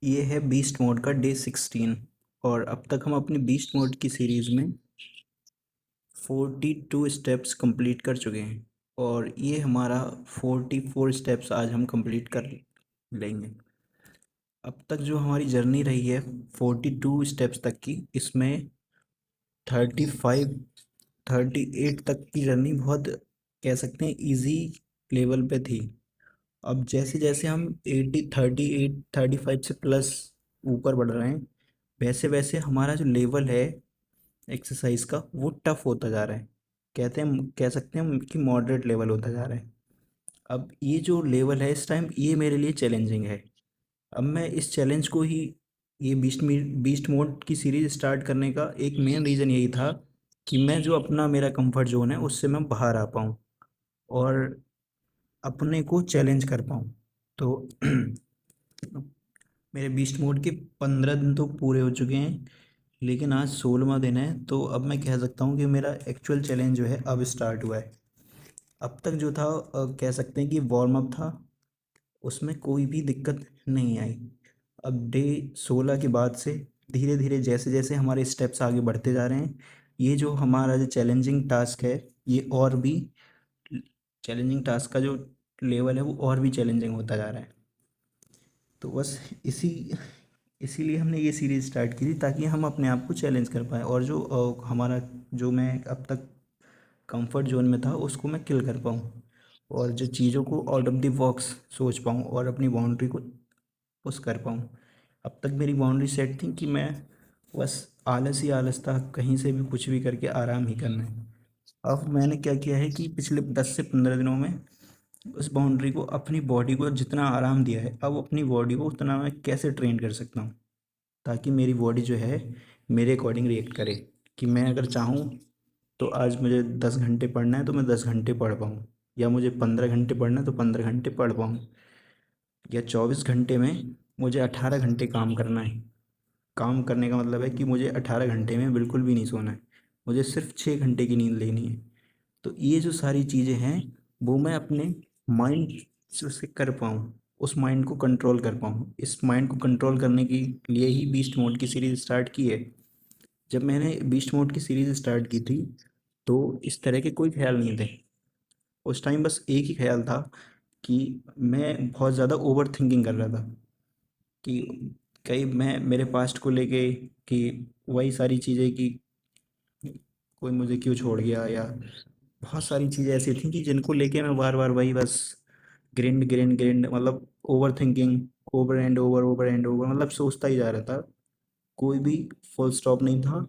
ये है beast mode का डे 16। और अब तक हम अपनी बीस्ट मोड की सीरीज़ में 42 स्टेप्स कंप्लीट कर चुके हैं। और ये हमारा 44 स्टेप्स आज हम कंप्लीट कर लेंगे। अब तक जो हमारी जर्नी रही है 42 स्टेप्स तक की, इसमें 35 38 तक की जर्नी बहुत कह सकते हैं इजी लेवल पे थी। अब जैसे जैसे हम 38 35 से प्लस ऊपर बढ़ रहे हैं, वैसे वैसे हमारा जो लेवल है एक्सरसाइज का वो टफ होता जा रहा है। कह सकते हैं कि मॉडरेट लेवल होता जा रहा है। अब ये जो लेवल है इस टाइम ये मेरे लिए चैलेंजिंग है। अब मैं इस चैलेंज को ही, ये बीस्ट मोड की सीरीज स्टार्ट करने का एक मेन रीज़न यही था कि मैं जो अपना मेरा कंफर्ट जोन है उससे मैं बाहर आ पाऊँ और अपने को चैलेंज कर पाऊँ। तो मेरे बीस्ट मोड के 15 दिन तो पूरे हो चुके हैं, लेकिन आज 16वां दिन है। तो अब मैं कह सकता हूँ कि मेरा एक्चुअल चैलेंज जो है अब स्टार्ट हुआ है। अब तक जो था कह सकते हैं कि वार्म अप था, उसमें कोई भी दिक्कत नहीं आई। अब डे 16 के बाद से धीरे धीरे जैसे जैसे हमारे स्टेप्स आगे बढ़ते जा रहे हैं, ये जो हमारा जो चैलेंजिंग टास्क है ये और भी चैलेंजिंग टास्क का जो लेवल है वो और भी चैलेंजिंग होता जा रहा है। तो बस इसीलिए हमने ये सीरीज़ स्टार्ट की थी ताकि हम अपने आप को चैलेंज कर पाएँ और जो हमारा जो मैं अब तक कंफर्ट जोन में था उसको मैं किल कर पाऊँ और जो चीज़ों को आउट ऑफ द बॉक्स सोच पाऊँ और अपनी बाउंड्री को पुश कर पाऊँ। अब तक मेरी बाउंड्री सेट थी कि मैं बस आलस ही आलस था, कहीं से भी कुछ भी करके आराम ही करना है। अब मैंने क्या किया है कि पिछले 10 से 15 दिनों में उस बाउंड्री को, अपनी बॉडी को जितना आराम दिया है, अब अपनी बॉडी को उतना मैं कैसे ट्रेन कर सकता हूँ ताकि मेरी बॉडी जो है मेरे अकॉर्डिंग रिएक्ट करे। कि मैं अगर चाहूँ तो आज मुझे 10 घंटे पढ़ना है तो मैं 10 घंटे पढ़ पाऊँ, या मुझे 15 घंटे पढ़ना है तो 15 घंटे पढ़ पाऊँ, या 24 घंटे में मुझे 18 घंटे काम करना है। काम करने का मतलब है कि मुझे 18 घंटे में बिल्कुल भी नहीं सोना है, मुझे सिर्फ 6 घंटे की नींद लेनी है। तो ये जो सारी चीज़ें हैं वो मैं अपने माइंड से कर पाऊँ, उस माइंड को कंट्रोल कर पाऊँ। इस माइंड को कंट्रोल करने के लिए ही बीस्ट मोड की सीरीज़ स्टार्ट की है। जब मैंने बीस्ट मोड की सीरीज़ स्टार्ट की थी तो इस तरह के कोई ख्याल नहीं थे। उस टाइम बस एक ही ख्याल था कि मैं बहुत ज़्यादा ओवर थिंकिंग कर रहा था कि कई मैं मेरे पास्ट को लेके, कि वही सारी चीज़ें कि कोई मुझे क्यों छोड़ गया, या बहुत सारी चीज़ें ऐसी थी कि जिनको लेके मैं बार बार वही बस ग्रिंड ग्रिंड ग्रिंड, मतलब over thinking, over and over, मतलब सोचता ही जा रहा था। कोई भी फुल स्टॉप नहीं था।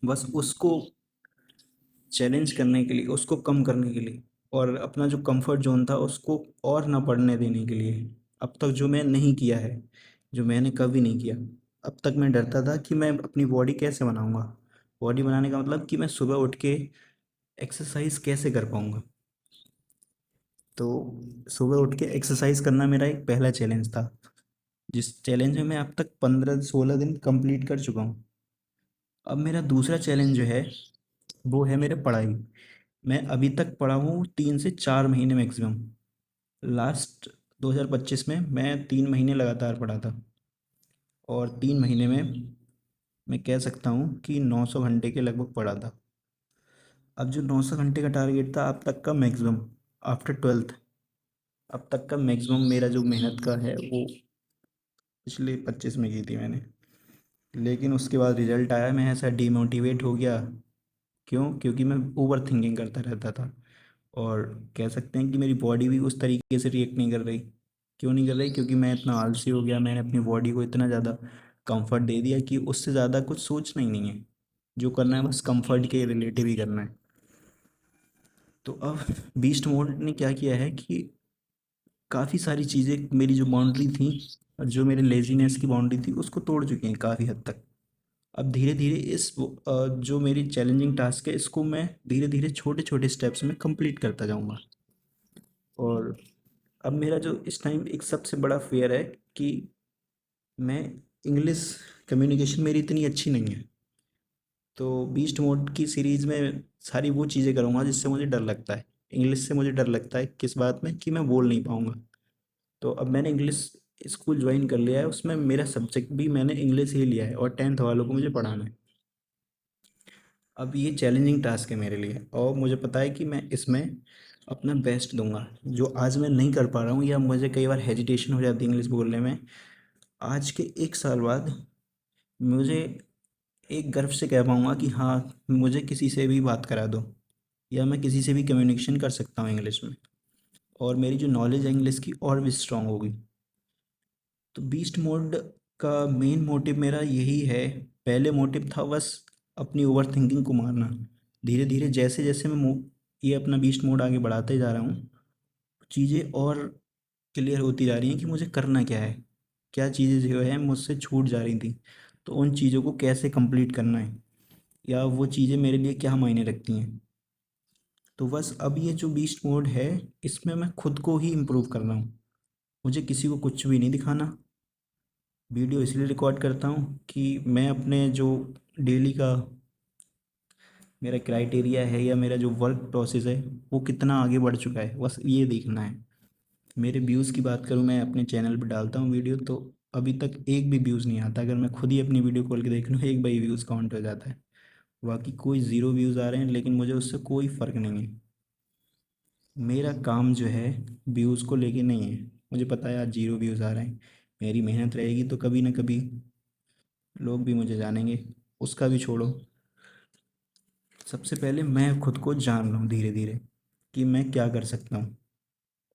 बस उसको चैलेंज करने के लिए, उसको कम करने के लिए, और अपना जो कंफर्ट जोन था उसको और ना बढ़ने देने के लिए। अब तक जो मैं नहीं किया है, जो मैंने कभी नहीं किया, अब तक मैं डरता था कि मैं अपनी बॉडी कैसे बनाऊंगा। बॉडी बनाने का मतलब कि मैं सुबह उठ के एक्सरसाइज कैसे कर पाऊंगा। तो सुबह उठ के एक्सरसाइज करना मेरा एक पहला चैलेंज था, जिस चैलेंज में मैं अब तक 15 16 दिन कंप्लीट कर चुका हूँ। अब मेरा दूसरा चैलेंज जो है वो है मेरे पढ़ाई। मैं अभी तक पढ़ा हूँ 3 से 4 महीने मैक्सिमम। लास्ट 2025 में मैं 3 महीने लगातार पढ़ा था, और 3 महीने में मैं कह सकता हूँ कि 900 घंटे के लगभग पढ़ा था। अब जो 900 घंटे का टारगेट था अब तक का मैक्सिमम, आफ्टर 12th, अब तक का मैक्सिमम मेरा जो मेहनत का है वो पिछले 25 में की थी मैंने। लेकिन उसके बाद रिजल्ट आया, मैं ऐसा डीमोटिवेट हो गया। क्यों? क्योंकि मैं ओवर थिंकिंग करता रहता था, और कह सकते हैं कि मेरी बॉडी भी उस तरीके से रिएक्ट नहीं कर रही। क्यों नहीं कर रही? क्योंकि मैं इतना आलसी हो गया, मैंने अपनी बॉडी को इतना ज़्यादा कंफर्ट दे दिया कि उससे ज़्यादा कुछ सोचना ही नहीं है। जो करना है बस कंफर्ट के रिलेटिव ही करना है। तो अब बीस्ट मोड ने क्या किया है कि काफ़ी सारी चीज़ें, मेरी जो बाउंड्री थी और जो मेरे लेजीनेस की बाउंड्री थी उसको तोड़ चुकी हैं काफ़ी हद तक। अब धीरे धीरे जो मेरी चैलेंजिंग टास्क है इसको मैं धीरे धीरे छोटे छोटे स्टेप्स में कंप्लीट करता जाऊंगा। और अब मेरा जो इस टाइम एक सबसे बड़ा फेयर है कि मैं इंग्लिश कम्युनिकेशन मेरी इतनी अच्छी नहीं है। तो बीस्ट मोड की सीरीज़ में सारी वो चीज़ें करूँगा जिससे मुझे डर लगता है। इंग्लिश से मुझे डर लगता है किस बात में, कि मैं बोल नहीं पाऊँगा। तो अब मैंने इंग्लिश स्कूल ज्वाइन कर लिया है, उसमें मेरा सब्जेक्ट भी मैंने इंग्लिश ही लिया है और 10th वालों को मुझे पढ़ाना है। अब ये चैलेंजिंग टास्क है मेरे लिए और मुझे पता है कि मैं इसमें अपना बेस्ट दूंगा। जो आज मैं नहीं कर पा रहा हूँ या मुझे कई बार हेजिटेशन हो जाती है इंग्लिश बोलने में, आज के 1 साल बाद मुझे एक गर्व से कह पाऊँगा कि हाँ, मुझे किसी से भी बात करा दो या मैं किसी से भी कम्युनिकेशन कर सकता हूँ इंग्लिश में, और मेरी जो नॉलेज है इंग्लिश की और भी स्ट्रांग होगी। तो बीस्ट मोड का मेन मोटिव मेरा यही है। पहले मोटिव था बस अपनी ओवर थिंकिंग को मारना। धीरे धीरे जैसे जैसे मैं ये अपना बीस्ट मोड आगे बढ़ाते जा रहा हूँ, चीज़ें और क्लियर होती जा रही हैं कि मुझे करना क्या है, क्या चीज़ें जो है मुझसे छूट जा रही थी, तो उन चीज़ों को कैसे कंप्लीट करना है, या वो चीज़ें मेरे लिए क्या मायने रखती हैं। तो बस अब ये जो बीस्ट मोड है, इसमें मैं खुद को ही इम्प्रूव कर रहा हूँ। मुझे किसी को कुछ भी नहीं दिखाना। वीडियो इसलिए रिकॉर्ड करता हूँ कि मैं अपने जो डेली का मेरा क्राइटेरिया है या मेरा जो वर्क प्रोसेस है वो कितना आगे बढ़ चुका है, बस ये देखना है। मेरे व्यूज़ की बात करूँ, मैं अपने चैनल पर डालता हूँ वीडियो तो अभी तक एक भी व्यूज़ नहीं आता। अगर मैं खुद ही अपनी वीडियो खोल के देख लूँ, एक बाई व्यूज़ काउंट हो जाता है। बाकी कोई ज़ीरो व्यूज़ आ रहे हैं, लेकिन मुझे उससे कोई फ़र्क नहीं है। मेरा काम जो है व्यूज़ को लेके नहीं है। मुझे पता है आज ज़ीरो व्यूज़ आ रहे हैं, मेरी मेहनत रहेगी तो कभी ना कभी लोग भी मुझे जानेंगे। उसका भी छोड़ो, सबसे पहले मैं खुद को जान लूँ धीरे धीरे कि मैं क्या कर सकता हूँ।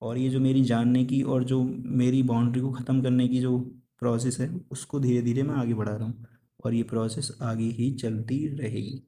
और ये जो मेरी जानने की और जो मेरी बाउंड्री को ख़त्म करने की जो प्रोसेस है, उसको धीरे धीरे मैं आगे बढ़ा रहा हूँ और ये प्रोसेस आगे ही चलती रहेगी।